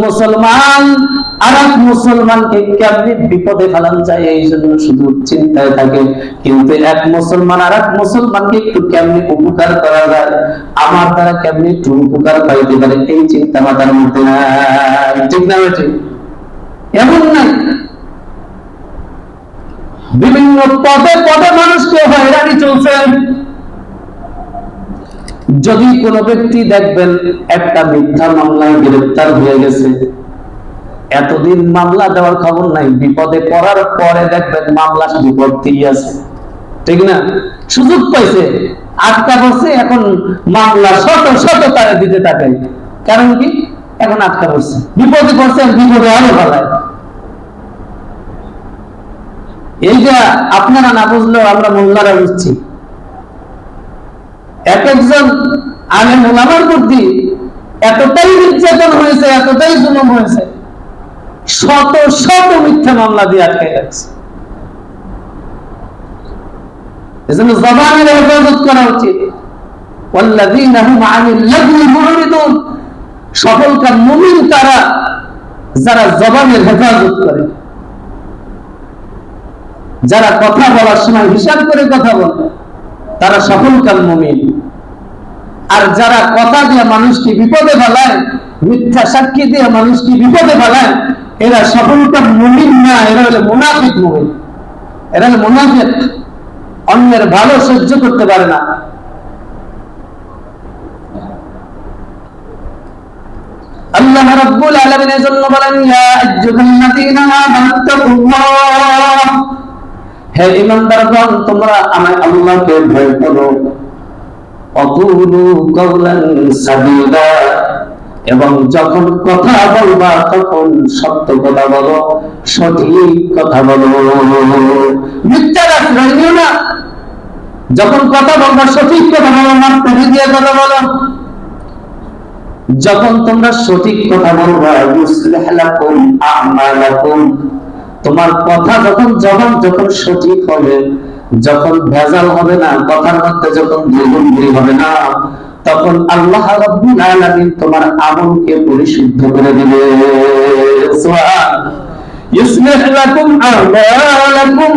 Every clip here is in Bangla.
মুসলমান আর এক মুসলমানকে কেমনি বিপদে ফেলান যায় এই জন্য শুধু চিন্তায় থাকে, কিন্তু এক মুসলমান আর এক মুসলমানকে একটু কেমনি উপকার করা যায়, আমার দ্বারা কেমনি একটু উপকার পাইতে পারে এই চিন্তা মাথার মধ্যে নাই। ঠিক না বেঠিক? এমন নাই। বিভিন্ন পদে পদে মানুষকে হয়রানি চলছে। যদি কোন ব্যক্তি দেখবেন একটা মিথ্যা মামলায় গ্রেফতার হয়ে গেছে, এতদিন মামলা দেওয়ার খবর নাই, বিপদে পড়ার পরে দেখবেন মামলা বিপত্তি আছে। ঠিক না? সুযোগ পাইছে, আটকা পড়ছে, এখন মামলা শত শত তারা দিতে তাকাই। কারণ কি? এখন আটকা পড়ছে, বিপদে পড়ছে, বিপদে আরো ভালো। এইটা আপনারা না বুঝলেও আমরা মোল্লারা বুঝছি। এক একজন আলেম ওলামার প্রতি এতটাই নির্যাতন হয়েছে, এতটাই জুলুম হয়েছে, শত শত মিথ্যা মামলা দিয়ে আটকে রাখছে। এজন্য জবানের হেফাজত করা উচিত। ওয়াল্লাযীনা হুম আনিল লাগwi মুরিদুন, সফলকাম মুমিন তারা যারা জবানের হেফাজত করে, যারা কথা বলার সময় হিসাব করে কথা বলে, তারা সফলকাম মুমিন। আর যারা কথা দিয়ে মানুষকে বিপদে ফেলায়, মিথ্যা সাক্ষী দিয়ে মানুষকে বিপদে ফেলায়, এরা সফলকাম মুমিন না, এরা হলো মুনাফিক মুমিন। এরা হলো মুনাফিক, অন্যের ভালো সহ্য করতে পারে না। আল্লাহ রাব্বুল আলামিন এর জন্য বলেন, ইয়া আইয়ুহাল্লাযীনা আমানু তাকুল্লাহ, হে ঈমানদারগণ তোমরা আমার আল্লাহকে ভয় করো। অকুলু কাওলান সাদীদা, এবং যখন কথা বলবা তখন সত্য কথা বলো, সঠিক কথা বলো, মিথ্যার আশ্রয় নিও না। যখন কথা বলবা সঠিক কথা বলো, মাত্র দিয়ে কথা বলো। যখন তোমরা সঠিক কথা বলবা, ইউসলিহ লাকুম আমালাকুম, তোমার কথা যখন জবান যখন সঠিক হবে, যখন ভেজাল হবে না, কথার মধ্যে যখন দুর্গন্ধি হবে না, তখন আল্লাহ রাব্বুল আলামিন তোমার আমলকে পরিশুদ্ধ করে দিবে। সুবহানাল্লাহ। ইউসলিহ লাকুম আমালাকুম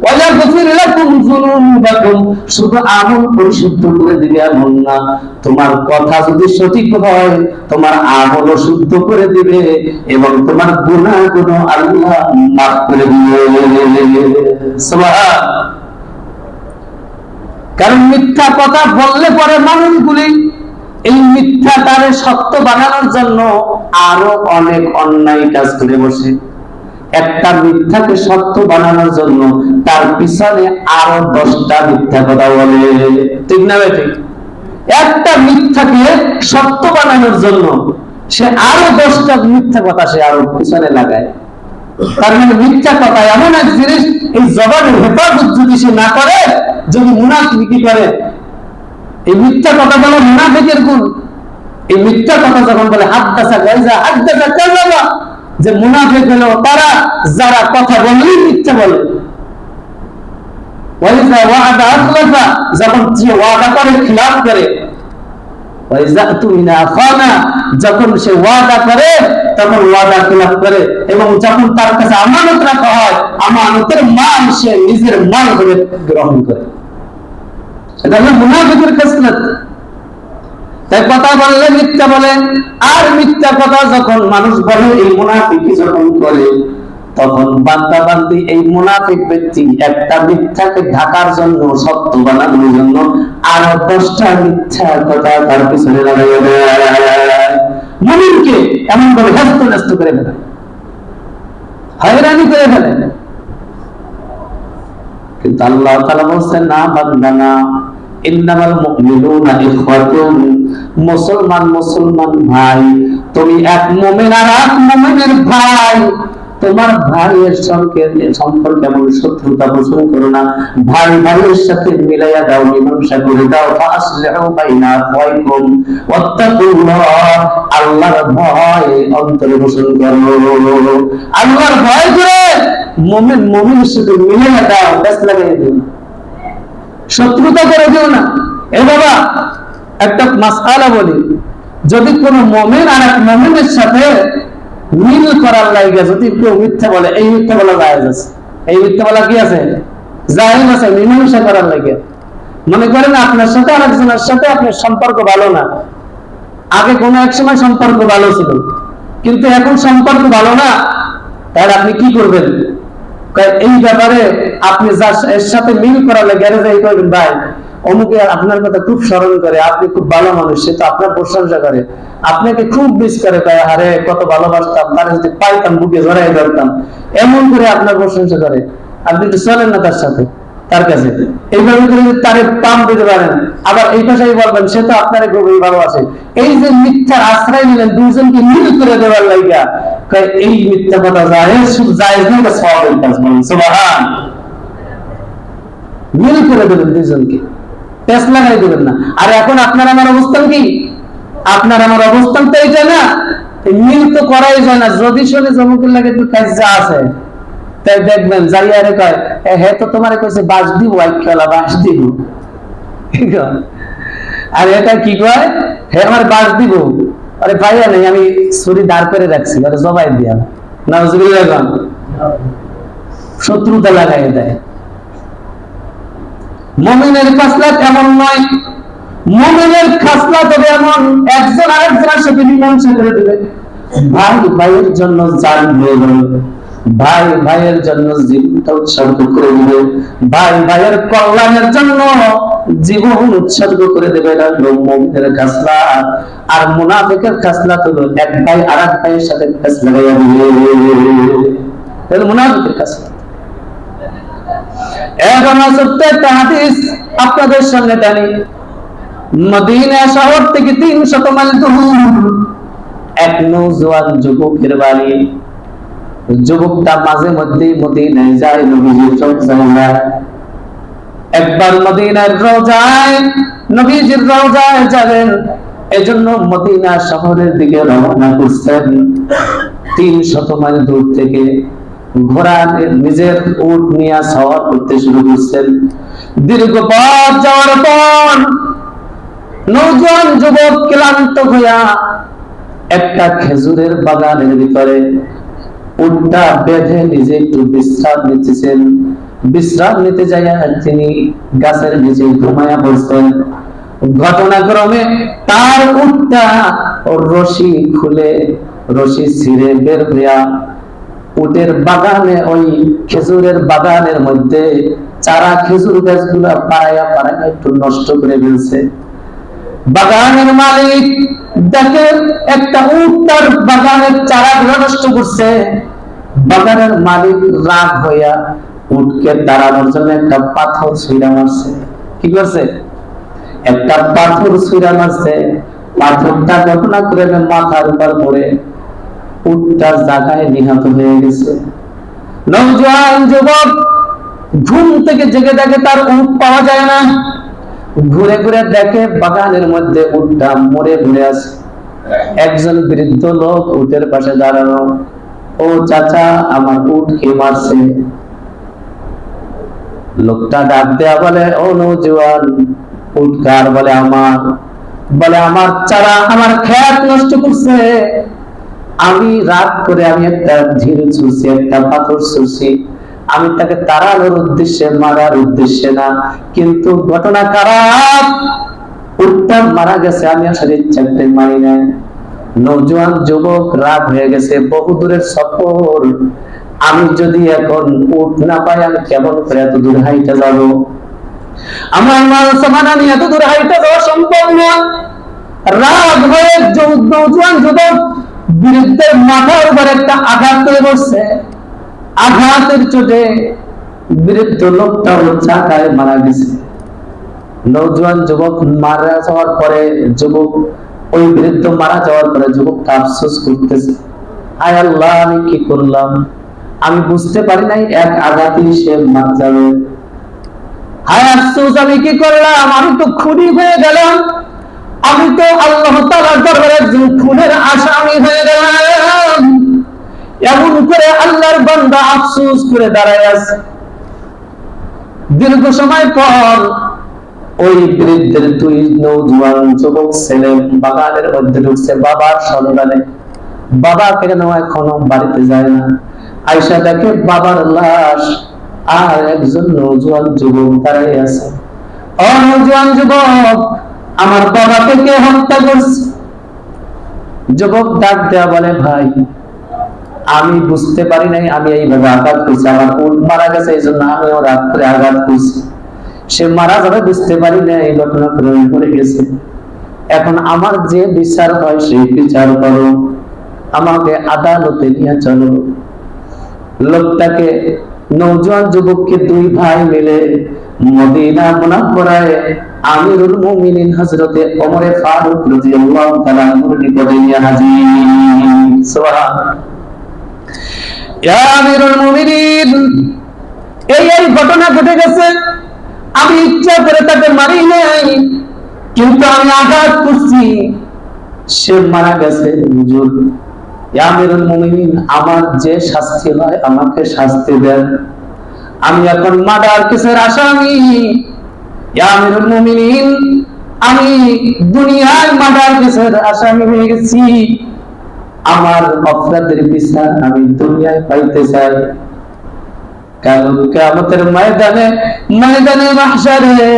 ওয়া ইয়াগফির লাকুম যুনুবাকুম, শুধু আমল পরিশুদ্ধ করে দিবে এমন না, তোমার কথা যদি সঠিক হয় তোমার আমলও শুদ্ধ করে দিবে এবং তোমার গুনাহগুলো আল্লাহ মাফ করে দিবে। সুবহানাল্লাহ। কারণ মিথ্যা কথা বললে পরে মানুষগুলি এই মিথ্যাটারে সত্য বানানোর জন্য আরো অনেক অন্যায় কাজ করে বসে। একটা মিথ্যাকে সত্য বানানোর জন্য তার পিছনে আরো 10টা মিথ্যা কথা বলে। ঠিক না ঠিক? একটা মিথ্যাকে সত্য বানানোর জন্য সে আরো 10টা মিথ্যা কথা সে আরো পিছনে লাগায়। তার মানে মিথ্যা কথা এমন এক জিনিস, এই জবানের হেফাজত যদি সে না করে, যদি মুনাফিকি করে, এই মিথ্যা কথা বলা মুনাফিকের গুণ। এই মিথ্যা কথা যখন বলে হাদ্দাসা গায়জা হাদ্দাসা কাযাবা, যে মুনাফিক হলো তারা যারা কথা বললেই মিথ্যা বলে। ওয়াইজা ওয়াদা আখলাফা, যখন যে ওয়াদা করে খিলাফ করে। ওয়াইজা তুমিনা খানা, যখন সে ওয়াদা করে তখন ওয়াদা খিলাফ করে। এবং যখন তার কাছে আমানত রাখা হয়, আমানতের মাল সে নিজের মাল করে গ্রহণ করে। এটা হলো মুনাফিকের খাসলত। তাই কথা বললে মিথ্যা বলে, আর মিথ্যা কথা যখন মানুষ বলে, এই মুনাফিকি যখন করে, তখন বান্দা বান্দি এই মুনাফিক ব্যক্তি একটা মিথ্যাকে ঢাকার জন্য, সত্য বানানোর জন্য আরো 10টা মিথ্যা কথা তার পিছনে লাগাইয়া দেয়। মুমিনকে এমন ভাবে হস্ত ন্যস্ত করে ফেলে, হয়রানি করে ফেলে। কিন্তু আল্লাহ তাআলা বলেন, না বান্দা না, ইন্নামাল মুমিনুনা ইখওয়াতুন, মুসলমান মুসলমান ভাই। তুমি এক মুমিন আর এক মুমিনের ভাই, তোমার ভাইয়ের সঙ্গে সম্পর্কে এমন শত্রুতা পোষণ করো না। ভাই ভাইয়ের সাথে মিলাইয়া দাও, মীমাংসা করে দাও। ফাসলিহু বাইনা আখাওয়াইকুম ওয়াত্তাকুল্লাহ, আল্লাহর ভয় অন্তরে পোষণ করো। আল্লাহর ভয় করে মুমিন মুমিনের সাথে মিলাইয়া দাও, ব্যাস লাগাইয়া দিও, শত্রুতা করে দিও না। এ বাবা, একটা মাসআলা বলি, যদি কোন মুমিন আর এক মুমিনের সাথে মিল করার লাগে যদি কেউ মিথ্যা বলে, এই মিথ্যা বলা জায়েজ আছে, এই মিথ্যা বলা কি আছে, জায়েজ আছে, মীমাংসা করার লাগে। মনে করেন আপনার সাথে আরেকজনের সাথে আপনার সম্পর্ক ভালো না, আগে কোনো এক সময় সম্পর্ক ভালো ছিল, কিন্তু এখন সম্পর্ক ভালো না, তাহলে আপনি কি করবেন? এই ব্যাপারে আপনি এর সাথে মিল করার লাগে করবেন, ভাই অমুকে আপনার কথা খুব স্মরণ করে, আপনি খুব ভালো মানুষ, সে তো আপনার প্রশংসা করে, আপনাকে খুব মিস করে, তাই আরে কত ভালোবাসতাম, তার যদি পাইতাম বুকে জড়াই ধরতাম, এমন করে আপনার প্রশংসা করে, আপনি একটু চলেন না তার সাথে, তার কাছে এইভাবে করে তারে পাম দিতে পারেন, আবার এই পাশে বলবেন সে তো আপনারে খুবই ভালোবাসে। এই যে মিথ্যার আশ্রয় নিলেন দুইজনকে মিল করে দেওয়ার লাইগা, এই মিথ্যা কথা জায়েজ, জায়েজ না, সওয়াবের কাজ। বলেন সুবহান। মিল করে দেবেন দুইজনকে, পেছ লাগাই দেবেন না। আর এখন আপনার আমার অবস্থান কি? আপনার আমার অবস্থান তো এইটা না, মিল তো করাই যায় না। যদি শুনে জমুকের লাগে একটু কাজ যা আছে, তাই দেখবেন যাইয়ারে কয় হে তো তোমারে কইছে বাস দিব, খেলা বাস দিব, আর এটা কি কয়, হে আমার বাস দিব, আরে ভাইয়া নেই, আমি ছুরি দাঁড় করে রাখছি, আরে জবাই দিয়া নাউজুবিল্লাহ, শত্রুতা লাগাই দেয়। মুমিনের খাসলাত এমন নয়, মুমিনের খাসলাত হবে এমন, একজন আরেকজনের সাথে মীমাংসা করে দেবে। ভাই ভাইয়ের জন্য জান দিয়ে দেবে, ভাই ভাইয়ের জন্য জীবনটা উৎসর্গ করে দিবে, ভাই ভাইয়ের কল্যাণের জন্য জীবন উৎসর্গ করে দেবে। এটা হলো মুমিনের খাসলাত। আর মুনাফিকের খাসলাত হলো এক ভাই আরেক ভাইয়ের সাথে পেছ লাগাইয়া দিবে, এটা হলো মুনাফিকের খাসলাত। এখন সত্য একটা হাদিস আপনাদের সামনে টানি। মদিনা শহর থেকে 300 মাইল দূর এক নওজোয়ান যুবকের বাড়ি। যুবকটা মাঝে মধ্যে মদিনায় যায়, নবীজির রওজায়। একবার মদিনার রওজায়, নবীজির রওজায় যাবেন, এজন্য মদিনা শহরের দিকে রওনা করছেন। 300 মাইল দূর থেকে ঘোড়া নিজের উট নিয়ে সওয়ার করতে শুরু করছেন। দীর্ঘ পথ যাওয়ার পর নওজোয়ান যুবক ক্লান্ত হইয়া একটা খেজুরের বাগানের ভিতরে উটটা বেঁধে নিজে একটু বিশ্রাম নিতেছেন। বিশ্রাম নিতে যাইয়া তিনি গাছের নিচে ঘুমায়া পড়ছেন। ঘটনাক্রমে তার উটটা রশি খুলে, রশি ছিঁড়ে বের হইয়া উটের বাগানে, ওই খেজুরের বাগানের মধ্যে চারা খেজুর গাছগুলা পাড়াইয়া পাড়াইয়া একটু নষ্ট করে ফেলছে। বাগানের মালিক দেখে একটা উট তার বাগানের চারাগুলো নষ্ট করছে। বাগানের মালিক রাগ হইয়া উটকে তাড়ানোর জন্য একটা পাথর ছুঁড়া মারছে। কি করছে? একটা পাথর ছুঁড়া মারছে। পাথরটা ঘটনা করে মাথার উপর পড়ে উটটা জায়গায় নিহত হয়ে গেছে। নওজোয়ান যুবক ঘুম থেকে জেগে দেখে তার উট পাওয়া যায় না। ঘুরে ঘুরে দেখে বাগানের মধ্যে উটটা মরে ঘুরে আছে। একজন বৃদ্ধ লোক উটের পাশে দাঁড়ানো। ও চাচা, আমার উট কে মারছে? লোকটা ডাক দেয়া বলে, ও নওজোয়ান, উট কার? বলে আমার। বলে আমার চারা, আমার ক্ষেত নষ্ট করছে। আমি রাগ করে আমি একটা ঢিল ছুঁড়ছি, একটা পাথর ছুঁড়ছি। আমি তাকে তাড়ানোর উদ্দেশ্যে, মারার উদ্দেশ্যে না। কিন্তু ঘটনা খারাপ, উটটা মারা গেছে, আমি আসলে ইচ্ছা করে মারি না। নওজোয়ান যুবক রাগ হয়ে গেছে, বহু দূরের সফর, আমি যদি এখন উট না পাই আমি কেমন করে এত দূর হাইটা যাব? আমার মাল সামান আমি এত দূর হাইটা যাওয়া সম্ভব না। রাগ হয়ে নওজোয়ান যুবক বিরুদ্ধে মাথার উপর একটা আঘাত করে বসছে। আঘাতের চোটে বৃদ্ধ লোকটা চাকায় মারা গেছে। নওজোয়ান যুবক মারা যাওয়ার পরে, যুবক ওই বৃদ্ধ মারা যাওয়ার পরে যুবকটা আফসোস করতেছে, হায় আল্লাহ, আমি কি করলাম? আমি বুঝতে পারি নাই এক আঘাতেই সে মারা যাবে। হায় আফসোস, আমি কি করলাম? আমি তো খুনি হয়ে গেলাম। আমি তো আল্লাহ তাআলার দরবারে খুনের আসামি হয়ে গেলাম। এমন করে আল্লাহর বান্দা আফসোস করে দাঁড়ায় আছে। দীর্ঘ সময় পর ওই বৃদ্ধের দুই নওজোয়ান যুবক ছেলে বাগানের মধ্যে ঢুকছে বাবার সন্ধানে। বাবা কেন এখনো বাড়িতে যায় না? আয়েশা দেখে বাবার লাশ আর একজন নওজোয়ান যুবক দাঁড়িয়ে আছে। ও নওজোয়ান যুবক, আমার বাবাকে কে হত্যা করছে? যুবক ডাক দেয়া বলে, ভাই আমি বুঝতে পারি নাই, আমি এইভাবে আঘাত করছি, আমার উট মারা গেছে, এই জন্য আমিও রাগ করে আঘাত করছি। সে মারা যাবে বুঝতে পারি না, এই ঘটনা ঘটে গেছে। এখন আমার যে বিচার হয় সেই বিচার করো, আমাকে আদালতে নিয়ে চলো। লোকটাকে, নওজোয়ান যুবককে দুই ভাই মিলে মদিনা মুনাওয়ারায় আমিরুল মুমিনিন হযরতে ওমর ফারুক রাদিয়াল্লাহু তাআলা আনহুর নিকটে নিয়ে হাজির। সুবহানাল্লাহ। ইয়া আমিরুল মুমিনিন, এই ঘটনা ঘটে গেছে, আমি ইচ্ছা করে তাকে মারি নাই, কিন্তু আমি আঘাত করছি, সে মারা গেছে। হুজুর, ইয়া আমিরুল মুমিনিন, আমার যে শাস্তি হয় আমাকে শাস্তি দেন, আমি এখন মার্ডার কেসের আসামি। ইয়া আমিরুল মুমিনিন, আমি দুনিয়ার মার্ডার কেসের আসামি হয়ে গেছি, আমার অপরাধের বিচার আমি দুনিয়ায় পাইতে চাই। কাল কিয়ামতের ময়দানে মাহশারে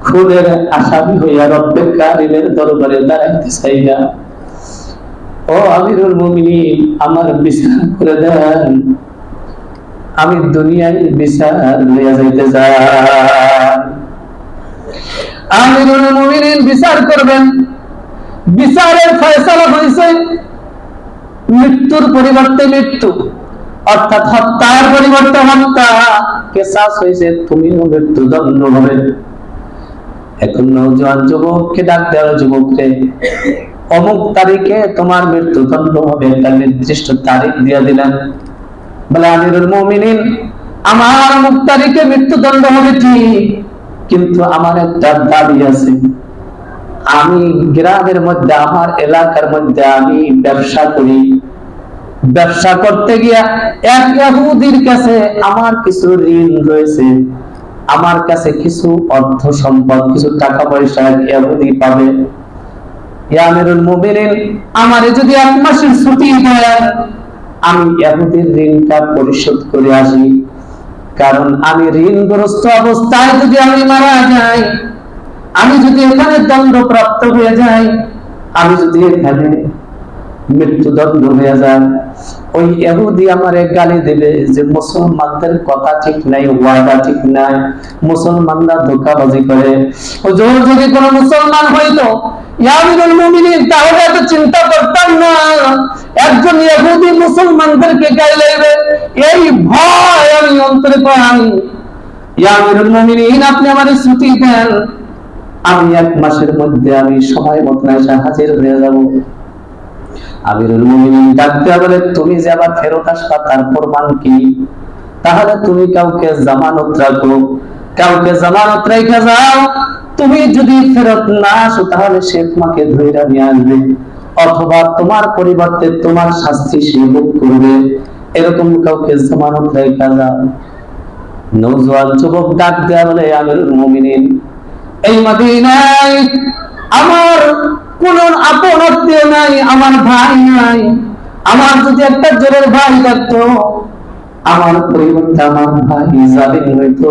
খুনের আসামি হইয়া রব্বে কারিমের দরবারে দাঁড়াইতে চাই না। ও আমিরুল মুমিনিন, আমার বিচার করে দেন, আমি দুনিয়ায় বিচার লইয়া যাইতে চাই। আমিরুল মুমিনিন বিচার করবেন। বিচারের ফয়সালা হয়েছে মৃত্যুর পরিবর্তে মৃত্যু, অর্থাৎ হত্যার পরিবর্তে হত্যা। কেসাস হয়েছে, তুমিও মৃত্যুদণ্ড হবে। এখন নওজোয়ান যুবককে ডাক দেওয়া, যুবককে অমুক তারিখে তোমার মৃত্যুদণ্ড হবে, তার নির্দিষ্ট তারিখ দিয়ে দিলেন। বলে, আমিরুল মুমিনিন, আমার অমুক তারিখে মৃত্যুদণ্ড হবে ঠিক, কিন্তু আমার একটা দাবি আছে। আমি গ্রামের মধ্যে, আমার এলাকার মধ্যে আমি ব্যবসা করি, ব্যবসা করতে গিয়া এক ইহুদির কাছে আমার কিছু ঋণ রয়েছে, আমার কাছে কিছু অর্থ সম্পদ, কিছু টাকা পয়সা ইহুদি পাবে। ইয়া আমিরুল মুমিনিন, আমারে যদি 1 মাসের ছুটি দেন, আমি ইহুদির ঋণটা পরিশোধ করে আসি। কারণ আমি ঋণগ্রস্ত অবস্থায় যদি আমি মারা যাই, আমি যদি এখানে দণ্ডপ্রাপ্ত হয়ে যাই, আমি যদি এখানে মৃত্যুদণ্ড হয়ে যায়, ওই ইহুদি আমারে গালি দেবে যে মুসলমানদের কথা ঠিক নাই, ওয়াদা ঠিক নাই, মুসলমানরা ধোঁকাবাজি করে। হুজুর, যদি কোনো মুসলমান হইতো ইয়া আমিরুল মুমিনিন, তাহলে এত চিন্তা করতাম না। একজন ইহুদি মুসলমানদেরকে গাইলাইবে, এই ভয় আমি অন্তরে পাই। ইয়া আমিরুল মুমিনিন, আপনি আমারে ছুটি দেন, আমি 1 মাসের মধ্যে আমি সময় মতো এসে হাজির হয়ে যাব। আমিরুল মুমিনিন ডাক দেয়া বলে, তুমি যে আবার ফেরত আসবা তার প্রমাণ কি? তাহলে তুমি কাউকে জামানত রাখো, কাউকে জামানত রেখে যাও। তুমি যদি ফেরত না আসো, তাহলে সে তোমাকে ধইরা নিয়ে আসবে, অথবা তোমার পরিবর্তে তোমার শাস্তি সে ভোগ করবে। এরকম কাউকে জামানত রেখে যাও। নওজোয়ান যুবক ডাক দেয়া বলে, আমিরুল মুমিনিন, এই মদিনায় আমার কোন আপন আত্মীয় নাই, আমার ভাই নাই। আমার যদি একটা জোরের ভাই থাকতো, আমার পরিবর্তে আমার ভাই জালিম হইতো।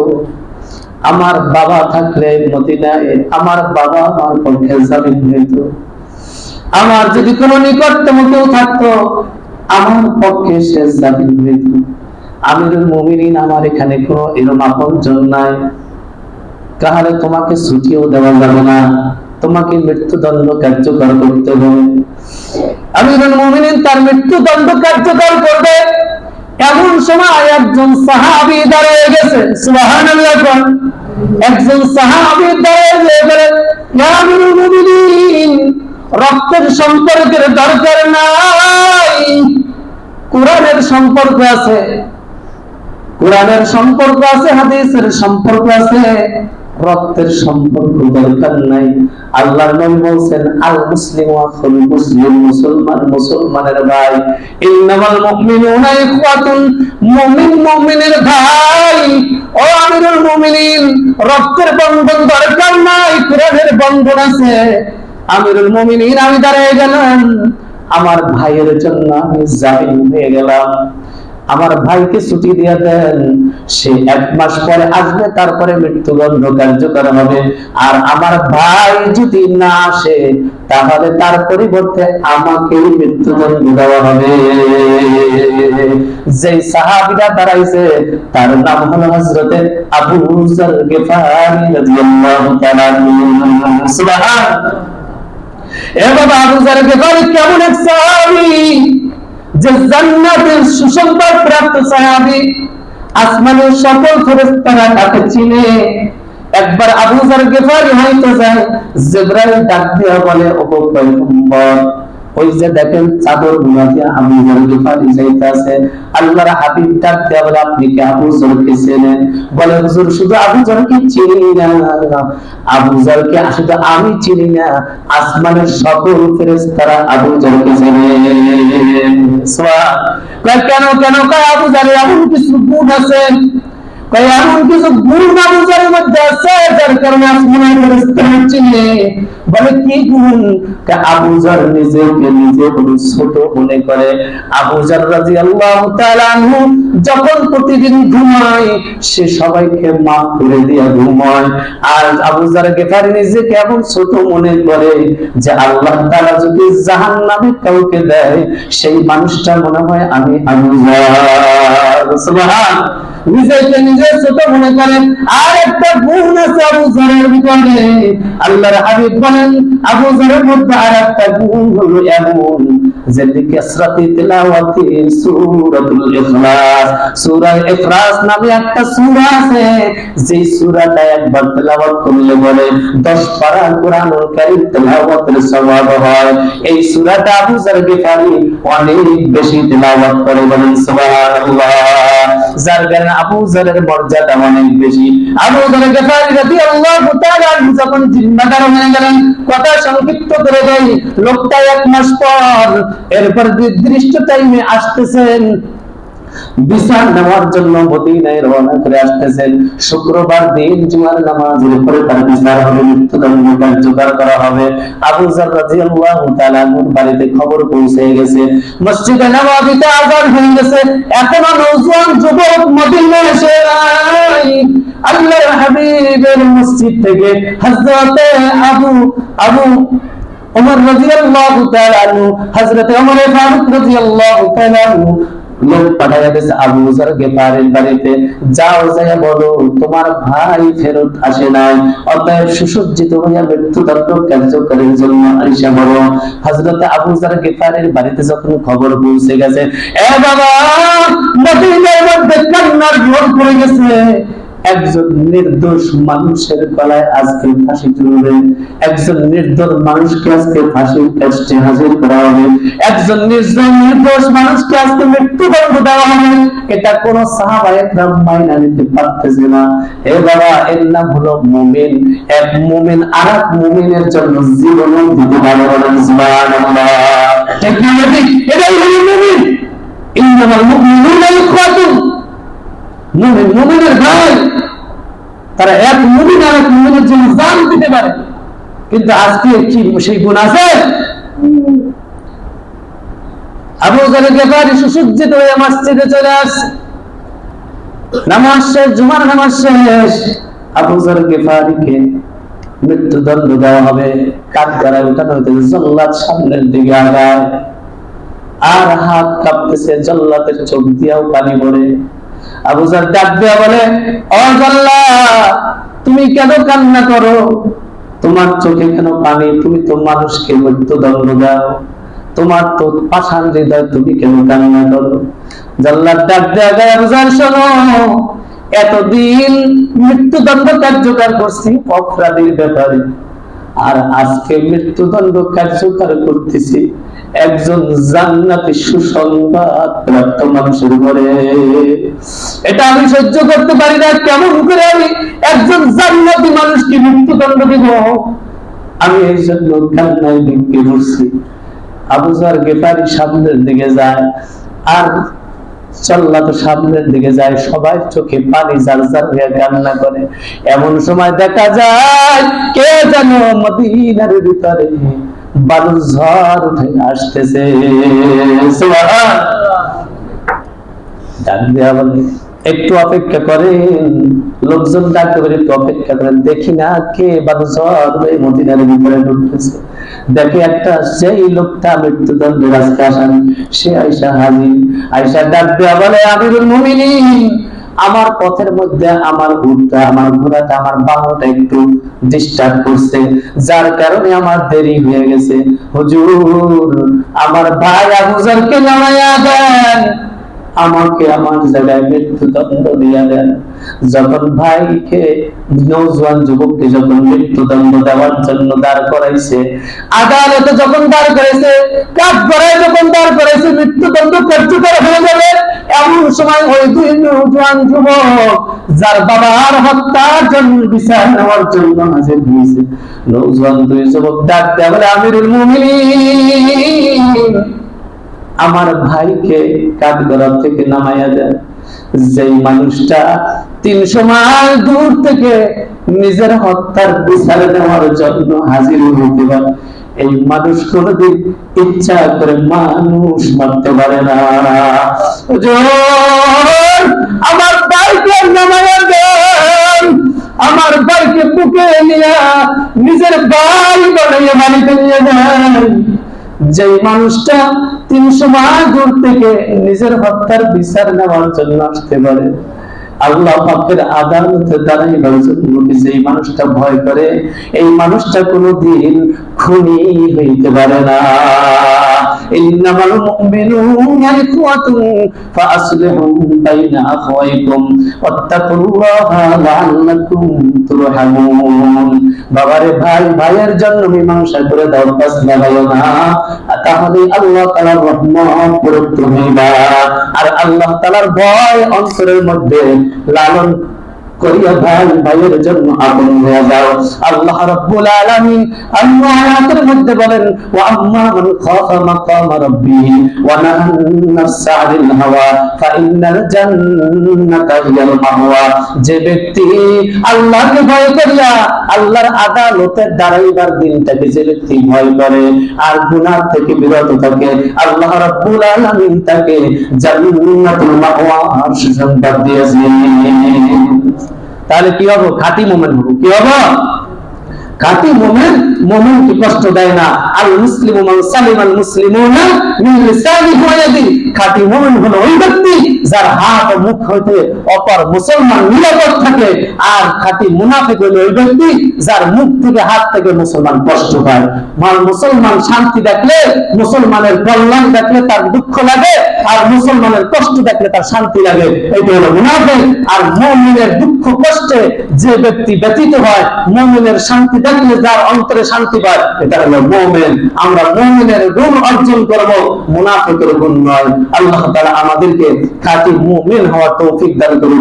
আমার বাবা থাকলে মদিনায় আমার বাবা আমার পক্ষে জালিম হইতো। আমার যদি কোনো নিকটতম কেউ থাকতো, আমার পক্ষে সে জালিম হইতো। আমিরুল মুমিনিন, আমার এখানে কোনো এরকম আপনজন নাই, তাহলে তোমাকে ছুটিও দেওয়া যাবে না, তোমাকে মৃত্যুদণ্ড কার্যকর করতে হবে। আমিরুল মুমিনিন তার মৃত্যুদণ্ড কার্যকর করবে, এমন সময় একজন সাহাবী দাঁড়িয়ে গেছে। সুবহানাল্লাহ। একজন সাহাবী দাঁড়িয়ে বলে, ইয়া আমিরুল মুমিনিন, রক্তের সম্পর্কের দরকার নাই, কোরআনের সম্পর্ক আছে, কোরআনের সম্পর্ক আছে, হাদিসের সম্পর্ক আছে, রক্তের সম্পর্ক দরকার নাই। আল্লাহর নবী বলেন, আল মুসলিমু আখুল মুসলিম, মুসলমান মুসলমানের ভাই। ইন্নামাল মুমিনুনা ইখওয়াতুন, মুমিন মুমিনের ভাই। ও আমিরুল মুমিনিন, রক্তের বন্ধন দরকার নাই, কোরআনের বন্ধন আছে। আমিরুল মুমিনিন, আমি দাঁড়িয়ে গেলাম, আমার ভাইয়ের জন্য আমি জামিন হয়ে গেলাম, আমার ভাইকে ছুটি দিয়ে দেন, সে 1 মাস পরে আসবে, তারপরে মৃত্যুদণ্ড কার্যকর হবে। আর আমার ভাই যদি না আসে তাহলে তার পরিবর্তে আমাকে মৃত্যুদণ্ড দেওয়া হবে। যে সাহাবীরা দাঁড়াইছে তার নাম হলো হযরতে আবু যর গিফারি রাদিয়াল্লাহু তাআলা। সুবহানাল্লাহ। এ বাবা, আবু যর গিফারি কেমন এক সাহাবী, যে জান্নাতের সুসংবাদ প্রাপ্ত সাহাবী, আসমানের সকল ফেরেশতারা তাকে চিনে। একবার আবু যর গিফারি হইতে যায়, জিবরাইল ডাক দিয়া বলে, ও পয়গম্বর, ওই যে দেখেন চাদর গুলাতে আবু যর গিফারি যাইতাছে। আল্লাহর হাবিব ডাক দিয়া বলে, আপনি কি আবু যরকে চেনেন? বলে, হুজুর শুধু আবু যরকে চিনি না, আবু যরকে শুধু আমি চিনি না, আসমানের সকল ফেরেশতারা আবু যরকে চেনে। সুবহানাল্লাহ। কেন কেন? কয় আবু যরের এমন কিছু গুণ আছে, এমন কিছু গুণ আবু যরের মধ্যে আছে যার কারণে আসমানের ফেরেশতারা চিনে। বলে, কি গুণ? আবু যর নিজেকে নিজে বড় ছোট মনে করে। আবু যর রাদিয়াল্লাহু তাআলা আনহু যখন প্রতিদিন ঘুমায়, সে সবাইকে মাফ করে দিয়ে ঘুমায়। আর আবু যর গিফারি নিজেকে এমন ছোট মনে করে যে আল্লাহ তাআলা যদি জাহান্নামে কাউকে দেয়, সেই মানুষটা মনে হয় আমি আবু যর। সুবহানাল্লাহ। নিজেকে নিজে ছোট মনে করেন। আর একটা গুণ আছে আবু যরের ভিতরে, আল্লাহর হাবিব বলেন আবু যরের মধ্যে আর একটা গুণ হলো এমন যে লিকাসরাতি তিলাওয়াতি সূরাতুল ইখলাস, সূরা ইখলাস নামে একটা সূরা আছে, যে সূরাটা একবার তেলাওয়াত করলে বলে 10 পারা কোরআনুল কারীম তেলাওয়াতের সওয়াব হয়। এই সূরাটা আবু যর গিফারি অনেক বেশি তেলাওয়াত করে, বলেন সুবহানাল্লাহ। যার কারণে আবু যরের মর্যাদা অনেক বেশি। আবু যর গিফারি রাদিয়াল্লাহু তাআলা যখন জিম্মাদার হয়ে গেলেন, কথা সংক্ষিপ্ত করে দেই, লোকটা 1 মাস পর এরপর নির্দিষ্ট টাইমে আসতেছেন, বিচার নেওয়ার জন্য মদিনায় রওনা করে আসতেছেন। শুক্রবার দিন জুমার নামাজের পরে তার বিচার হবে, মৃত্যুদণ্ড কার্যকর করা হবে। আবু যর রাদিয়াল্লাহু তাআলা আনহুর বাড়িতে খবর পৌঁছে গেছে, মসজিদে নববীতে আযান হয়ে গেছে, এখনো নওজোয়ান যুবক মদিনায় এসে নাই। আল্লাহর হাবিবের মসজিদ থেকে হযরতে আবু ওমর রাদিয়াল্লাহু তাআলা আনহু, হযরতে ওমর ফারুক রাদিয়াল্লাহু তাআলা আনহু লোক পাঠাইয়া দিয়েছে আবু যর গিফারির বাড়িতে, যাও যাইয়া বলো তোমার ভাই ফেরত আসে নাই, অতএব সুসজ্জিত হইয়া মৃত্যুদণ্ড কার্যকরের জন্য আইসা বলো। হযরত আবু যর গিফারির বাড়িতে যখন খবর পৌঁছে গেছে, এ বাবা, মদিনার মধ্যে কান্নার ঝড় পড়ে গেছে। একজন নির্দোষ মানুষের গলায় আজকে ফাঁসি ঝুলবে, একজন নির্দোষ মানুষকে আজকে ফাঁসির কাস্টে হাজির করা হবে, একজন নির্দোষ মানুষকে আজকে মৃত্যুদণ্ড দেওয়া হবে। এটা কোন সাহাবায়ে কেরাম মাইনা নিতে পারতেছে না। এ বাবা, এর নাম হলো মুমিন। এক মুমিন আরেক মুমিনের জন্য জীবন দিতে পারে, বলেন সুবহানাল্লাহ। ঠিক না? এটাই হলো মুমিন। ইন্নামাল মুমিনুনা ইখওয়াতুন। মুমিন মুমিনের ভাই, তারা এক মুমিন আর এক মুমিনের জন্য জান দিতে পারে। কিন্তু আজকে কি সেই গুণ আছে? আবু যর গিফারি সুসজ্জিত হয়ে মসজিদে চলে আসে, নামাজ শেষ, জুমার নামাজ শেষ। আবু যর গিফারিকে মৃত্যুদণ্ড দেওয়া হবে। কাঠ দ্বারা উঠানো হইতেছে, জল্লাদ সামনের দিকে আগায়, আর হাত কাঁপতেছে, জল্লাদের চোখ দিয়েও পানি পড়ে। আবু যর ডাক দিয়া বলে, ও জল্লাদ, তুমি কেন কান্না করো? তোমার চোখে কেন পানি? তুমি তো মানুষকে মৃত্যুদণ্ড দাও, তোমার তো পাষাণ হৃদয়, তুমি কেন কান্না করো? জল্লাদ ডাক দিয়া বলে, আবু যর শোনো, এতদিন মৃত্যুদণ্ড কার্যকর করছি অপরাধীর ব্যাপারে, আর আজকে মৃত্যুদণ্ড কার্যকর করতেছি একজন জান্নাতি সুসংবাদ প্রাপ্ত মানুষের ঘরে। এটা আমি সহ্য করতে পারি না। কেমন করে আমি একজন জান্নাতি মানুষকে মৃত্যুদণ্ড দিব? আমি এই জন্য কান্নায় ভেঙে পড়ছি। আবু যর গিফারি সামনের দিকে যায়, আর জল্লাদ সামনের দিকে যায়, সবাই চোখে পানি জার জার হয়ে কান্না করে। এমন সময় দেখা যায় কে যেন মদিনার ভিতরে বালুর ঝড় উঠে আসতেছে। ডাক দেয়া বলে, একটু অপেক্ষা করেন। লোকজন ডাকতে পারে, একটু অপেক্ষা করেন, দেখি না কে বালু ঝড় হয়ে মদিনার ভিতরে ঢুকতেছে। দেখে একটা সেই লোকটা মৃত্যুদণ্ডের রাস্তায় আসামি, সে আয়েশা হাজির। আয়েশা ডাক দেয়া বলে, আমিরুল মুমিনিন, আমার পথের মধ্যে আমার উটটা, আমার ঘোড়াটা, আমার বাহনটা একটু ডিস্টার্ব করছে, যার কারণে আমার দেরি হয়ে গেছে। হুজুর, আমার ভাই আবু যরকে নামায়া দেন, আমাকে আমার জায়গায় মৃত্যুদণ্ড দিয়া দেন। যখন ভাইকে, নওজোয়ান যুবককে যখন মৃত্যুদণ্ড দেওয়ার জন্য দাঁড় করাইছে, আদালতে যখন দাঁড় করাইছে, কাঠগড়ায় যখন দাঁড় করাইছে, মৃত্যুদণ্ড কার্যকর হয়ে যাবে, এমন সময় ওই দুই নওজোয়ান যুবক, যার বাবার হত্যার জন্য বিচার নেওয়ার জন্য হাজির হয়েছে, নওজোয়ান দুই যুবক ডাক দেয়া বলে, আমিরুল মুমিনিন, আমার ভাইকে কাঠগড়া থেকে নামাইয়া দেন। যেই মানুষটা 300 মাইল দূর থেকে নিজের হত্যার বিচার নেওয়ার জন্য হাজির হইতে পারে, এই মানুষ কোনদিন ইচ্ছা করে মানুষ মারতে পারে না। আমার ভাইকে নামাইয়া দেন, আমার ভাইকে বুকে নিয়ে নিজের ভাই বানাইয়া বাড়িতে নিয়ে যান। যেই মানুষটা 300 মাইল দূর থেকে নিজের হত্যার বিচার নেওয়ার জন্য আসতে পারে, আল্লাহ পাকের আদালতে দাঁড়াইবার জন্য যেই মানুষটা ভয় করে, এই মানুষটা কোনদিন খুনি হইতে পারে না। ইন্নামাল মুমিনুনা ইখওয়াতুন ফাআসলিহু বাইনা আখাওয়াইকুম ওয়াত্তাকুল্লাহা লাআল্লাকুম তুরহামুন। বাবারে ভাই ভাইয়ের জন্য মীমাংসা করে দাও, পাস লাগাইও না, তাহলে আল্লাহ তাআলার রহমত প্রাপ্ত হইবা। আর আল্লাহ তাআলার ভয় অন্তরের মধ্যে লালন করিয়া ভাই ভাইয়ের জন্য আপন হয়ে যাও। আল্লাহ রাব্বুল আলামিন আল্লাহ আয়াতের মধ্যে বলেন, ওয়া আম্মা মান খাফা মাকাম রাব্বিহি ওয়া নাহান নাফসা আনিল হাওয়া ফাইন্নাল জান্নাতা হিয়াল মাওয়া। যে ব্যক্তি আল্লাহকে ভয় করিয়া আল্লাহর আদালতে দাঁড়াইবার দিনটাকে যে ব্যক্তি ভয় করে আর গুনাহ থেকে বিরত থাকে, আল্লাহ রাব্বুল আলামিন তাকে জান্নাতুল মাওয়া সুসংবাদ দিয়েছেন। তাহলে কি হবে? খাঁটি মুমিন হবো। কি হবে? খাঁটি মুমিন, মুমিন কি কষ্ট দেয় না। আল মুসলিমু মান সালিমাল মুসলিমুনা মিন লিসানিহি ওয়া ইয়াদিহি। খাঁটি মুমিন হলো ওই ব্যক্তি যার হাত ও মুখ হইতে অপর মুসলমান নিরাপদ থাকে। আর খাঁটি মুনাফিক হলো ওই ব্যক্তি যার মুখ থেকে হাত থেকে মুসলমান কষ্ট পায়। মুসলমান শান্তি দেখলে, মুসলমানের কল্যাণ দেখলে তার দুঃখ লাগে, আর মুসলমানের কষ্ট দেখলে তার শান্তি লাগে। এটা হলো মুনাফিক। আর মুমিনের দুঃখ কষ্টে যে ব্যক্তি ব্যথিত হয়, মুমিনের শান্তি দেখলে যার অন্তরে শান্তি পায়, এটা হলো মুমিন। আমরা মুমিনের গুণ অর্জন করব, মুনাফিকের গুণ নয়। আল্লাহ তাআলা আমাদেরকে খাঁটি মুমিন হওয়ার তৌফিক দান করুন।